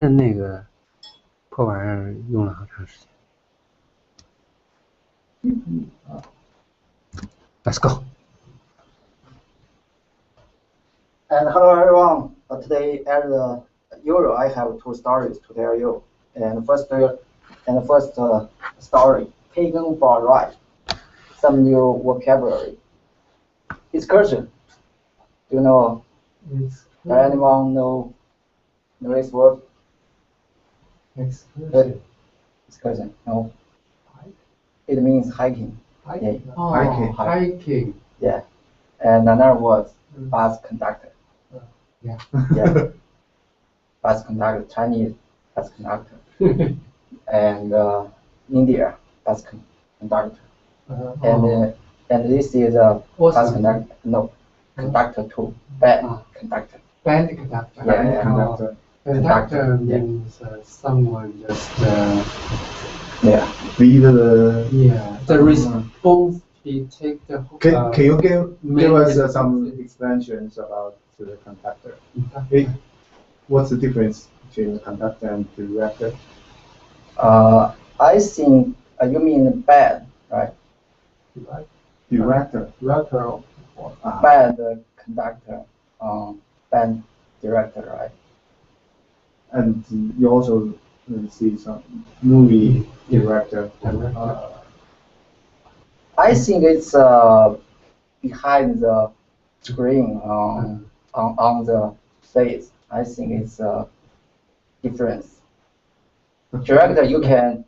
那个破玩意儿用了好长时间。Let's go. And hello everyone. Today at the Euro, I have two stories to tell you. And first story, taken for a ride. Some new vocabulary. Excursion. Do you know? Does anyone know this word? Excursion. Excursion. No. It means hiking. Hiking. Yeah. Oh, hiking. Yeah. And another word, bus conductor. Yeah. Yeah. Bus conductor, Chinese bus conductor. And India bus conductor. And this is a bus conductor. No, conductor too. Band conductor. Band conductor. Yeah. Conductor. Conductor means someone just lead the. Yeah. The responsibility take the whole. Can you give us some explanations about the conductor? What's the difference between the conductor and the director? I think you mean band, right? Director. Band conductor, band director, right? And you also see some movie director. I think it's behind the screen on the stage. I think it's a difference. Director, you can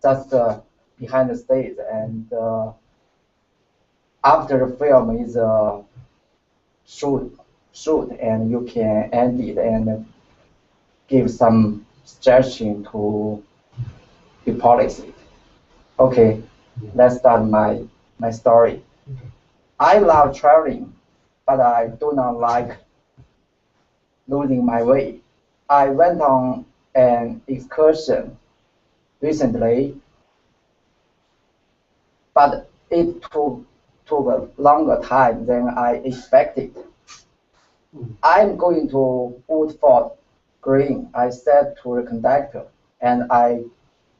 just behind the stage, and after the film is shoot, and you can end it and give some suggestion to the policy. Okay, let's start my story. I love traveling, but I do not like losing my way. I went on an excursion recently, but it took a longer time than I expected. I'm going to Woodford Green, I said to the conductor, and I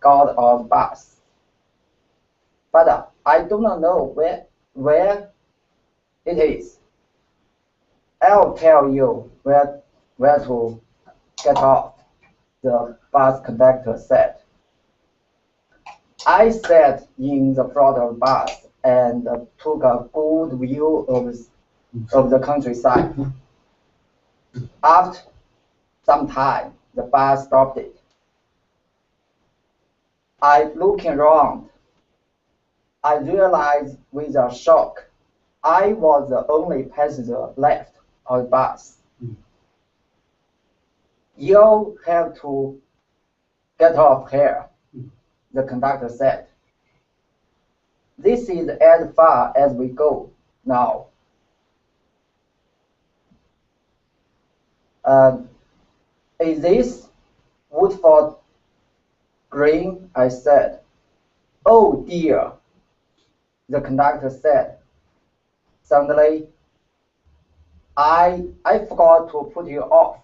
got off bus. But I do not know where it is. I'll tell you where to get off, the bus conductor said. I sat in the front of the bus and took a good view of the countryside. After some time, the bus stopped it. I looked around. I realized with a shock, I was the only passenger left on the bus. You have to get off here, the conductor said. This is as far as we go now. Is this Woodford Green? I said. Oh dear, the conductor said. Suddenly, I forgot to put you off.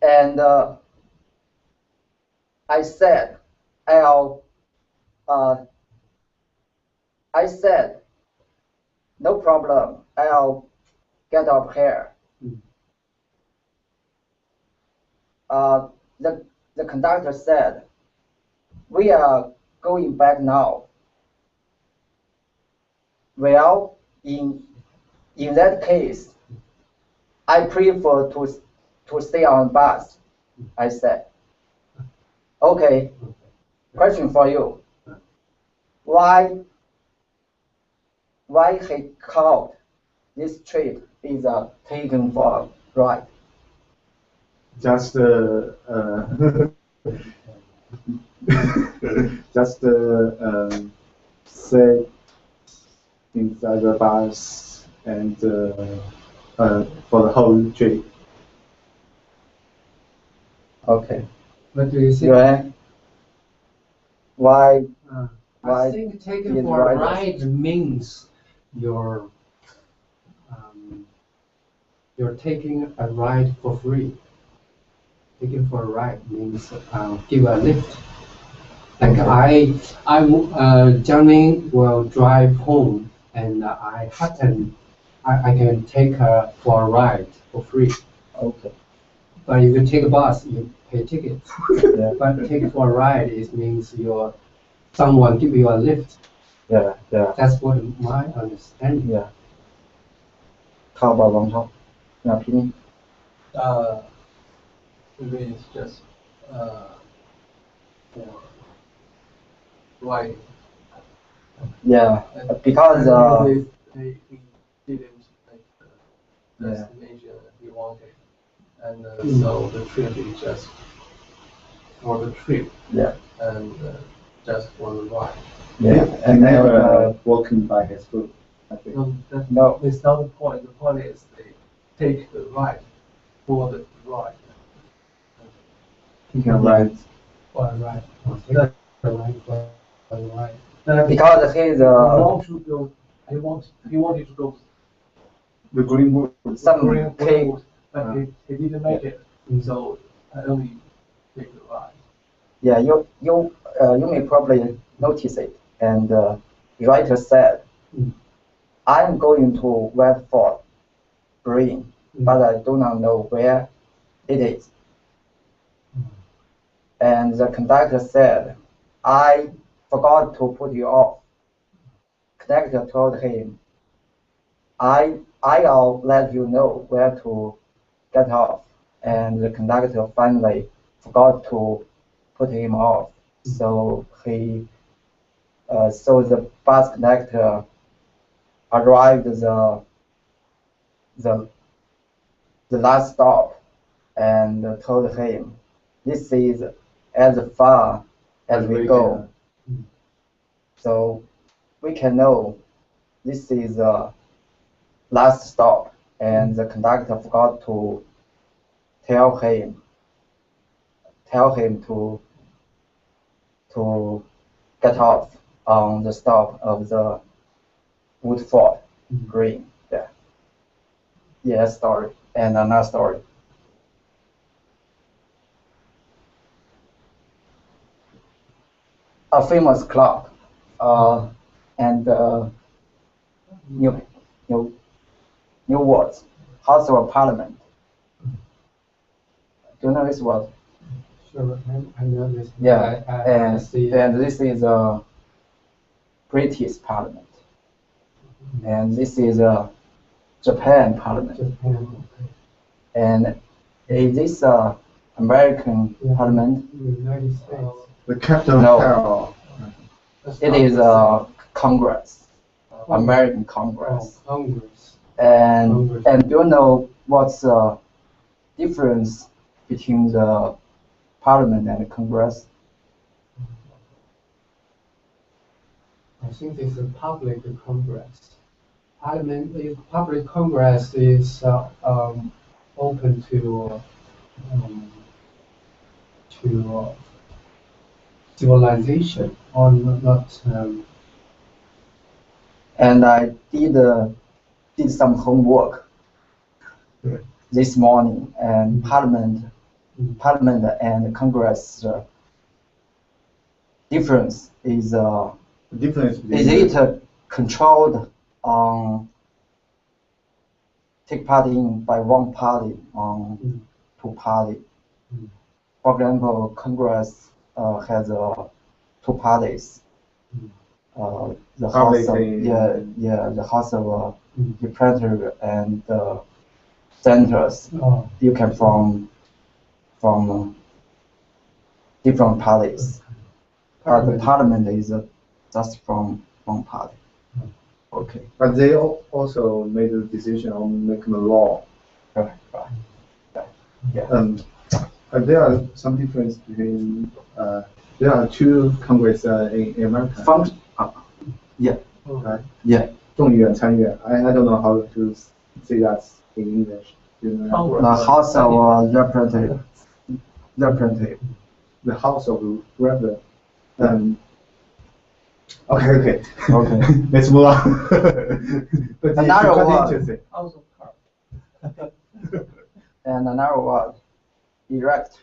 And I said, no problem, I'll get off here. The conductor said, we are going back now. Well, in that case, I prefer to stay on bus, I said. Okay, question for you. Why he called this trip is taken for a ride? Just sit inside the bus and for the whole trip. Okay. What do you think? Yuan, why? I think taken for a ride means your you're taking a ride for free. Taking for a ride means give a lift. Like Johnny will drive home, and I can take her for a ride for free. Okay. But if you take a bus, you pay tickets. Yeah. But take for a ride, it means someone give you a lift. Yeah. That's what my understanding. Yeah. How about Wang Chao? Yeah, Pini? Maybe it's just for writing. Yeah, because they didn't make the destination he wanted, and so the trip is just for the trip. Yeah. And just for the ride. Yeah, and never walking by his foot. I think. No. It's not the point. The point is they take the ride for the ride. You can ride. For a ride. Take a ride for a ride. Because he's He wanted to go. He wanted to go The green wood. some Green cake. Wood, but he didn't make it. So I only take the ride. Yeah, you may probably notice it. And the writer said, I'm going to Watford Green, but I do not know where it is. And the conductor said, I forgot to put you off. Conductor told him, I'll let you know where to get off. And the conductor finally forgot to put him off. So so the bus conductor arrived the last stop and told him, this is as far as we go. So we can know this is the last stop, and the conductor forgot to tell him to get off on the stop of the Woodford Green. Yeah. Yeah, story. And another story. A famous club, and New Words, House of Parliament. Do you know this word? Sure, I know this. Yeah, I see. and this is a British Parliament, and this is a Japan Parliament, Japan. and is this American Parliament? United States. The capital No. Carol. It is a Congress, American Congress. Oh, Congress. And do you know what's the difference between the Parliament and the Congress? I think this is a public Congress. Public Congress is open to civilization or not. And I did some homework this morning, and Parliament and Congress difference is The difference is it controlled take part in by one party on two party? For example, Congress has two parties. The House of, the House of Representatives and senators. You can from different parties. But the Parliament is just from one party. Okay. But they also made a decision on making a law. Right. Yeah. And there are some difference between there are two Congress in America. Yeah. Right. Yeah. 众议院、参议院. I don't know how to say that in English. You know? The House of Representatives. The House of Representatives. Okay. Let's move on. But Another it's quite one. interesting. House of Cards. and another word, erect.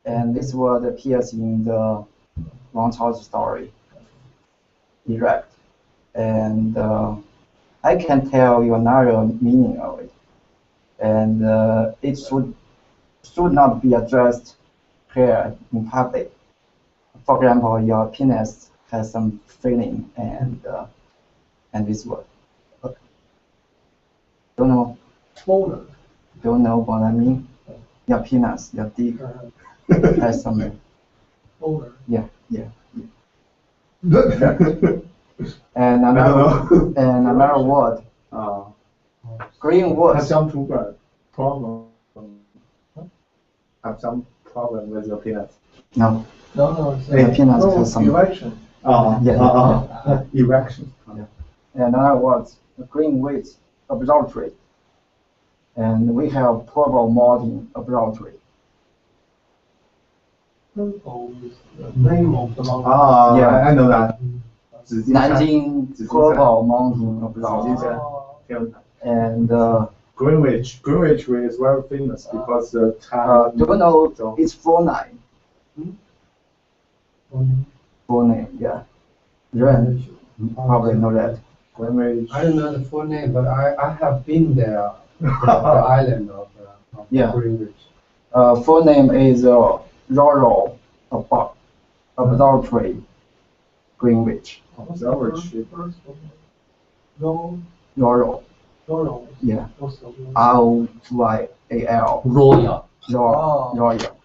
And this word appears in the Wang Chao's story, erect. And I can tell you another meaning of it. And it should not be addressed here in public. For example, your penis has some feeling and this word. Don't know. Boner. Don't know what I mean? Your penis, your dick has some. Boner. Yeah. I And don't know. another word, green wood. Have some problem. Have some problem with your penis. No, No, it's your penis has some. erection. Erection. And another word, Greenwich Observatory. And we have Purple Mountain Observatory. Oh, is the name of the mountain. Yeah. I know that. 紫金山 Nanjing Purple Mountain Observatory. 紫金山 天文台 And Greenwich is very famous because the do you know its full name? Full name, yeah. Ren, probably know that. Greenwich. I don't know the full name, but I have been there, the island of Yeah. Greenwich. Full name is Royal Observatory, Greenwich. Observatory. No, Royal, no. yeah. What's the name? Royal. Royal. Royal.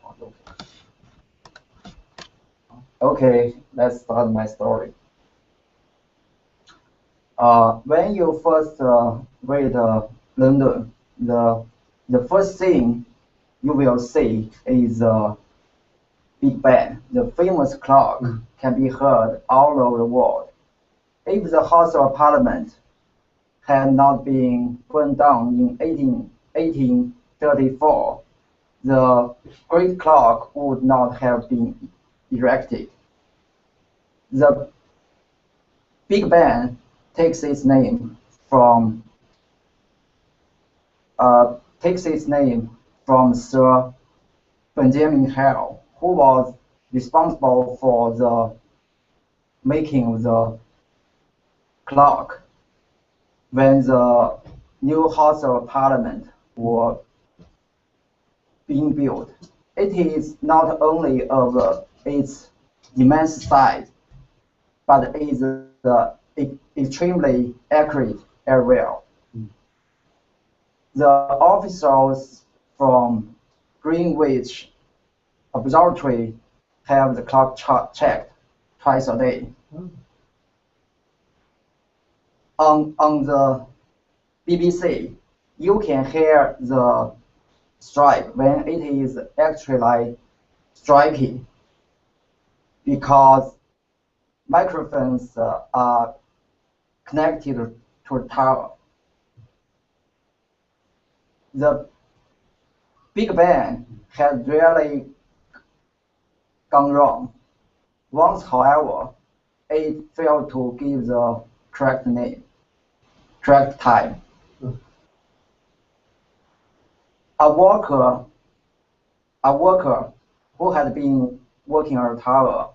Okay, let's start my story. When you first read London, the first thing you will see is Big Ben. The famous clock can be heard all over the world. If the House of Parliament had not been burned down in 1834, the great clock would not have been erected. The Big Ben takes its name from Sir Benjamin Hale, who was responsible for the making of the clock when the new House of Parliament were being built. It is not only of its immense size, but is extremely accurate as well. The officials from Greenwich Observatory have the clock checked twice a day. On the BBC, you can hear the strike when it is actually striking, because microphones are connected to a tower. The Big Ben had really gone wrong. Once, however, it failed to give the correct time. A worker who had been working on the tower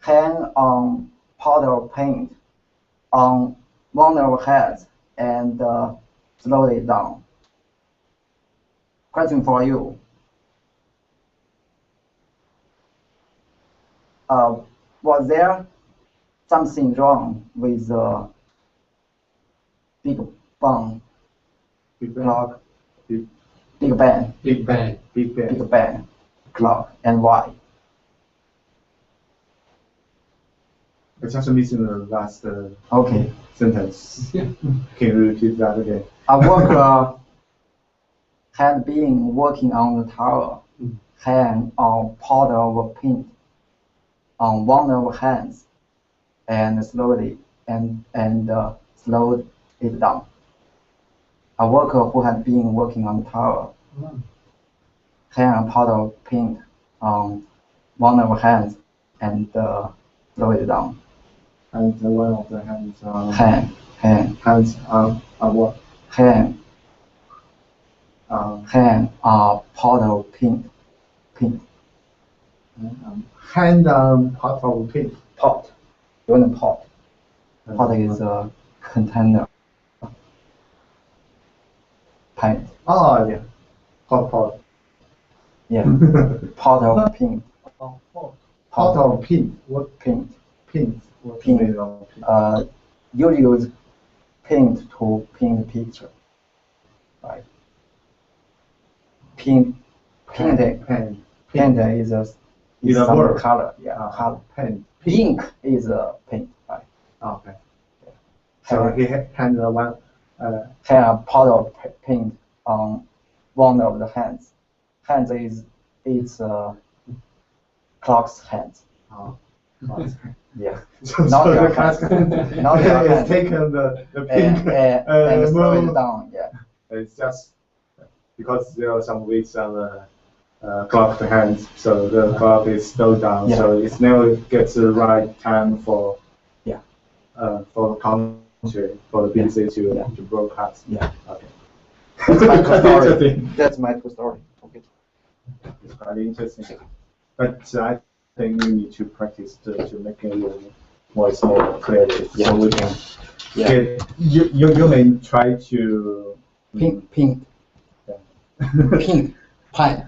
hang on pot of paint on one of her heads and slowed it down. Question for you. Was there something wrong with the Big Bang clock? Big Bang clock, and why? I just missing the last Okay. sentence. Can you repeat that again? A worker had been working on the tower, hang on pot of paint on one of her hands, and slowed it down. A worker who had been working on the tower hang a pot of paint on one of her hands and slowed it down. And one of the hands Hang hands on what? hang Hand are pot of pink. Hand on pot of pink. Pot. You want a pot? Pot is a container. Paint. Oh, yeah. Pot. Yeah. Pot of pink. Pot of pink. What Pink. pink? What Pink. made of pink? You use paint to paint the picture. Right. Paint Pen. is Is a some word. color. Yeah, color. Pen. Ink is a paint. Right. Okay. So he had one. Have a pot of paint on one of the hands. Hands is clock's hands. Oh. Yeah. So Not the your cat hand. Not your has hand. taken the pink And throw it move. down. Yeah. It's just because there are some weights on the clock hands, so the clock is slowed down, Yeah. so it never gets the right time for Yeah. For country for the BBC to broadcast. Yeah. Okay. That's my true story. Interesting. That's my true story. Okay. It's quite interesting. But I think you need to practice to make your voice more clearly. So we can get, you may try to Pink. Yeah. Pink. Pint.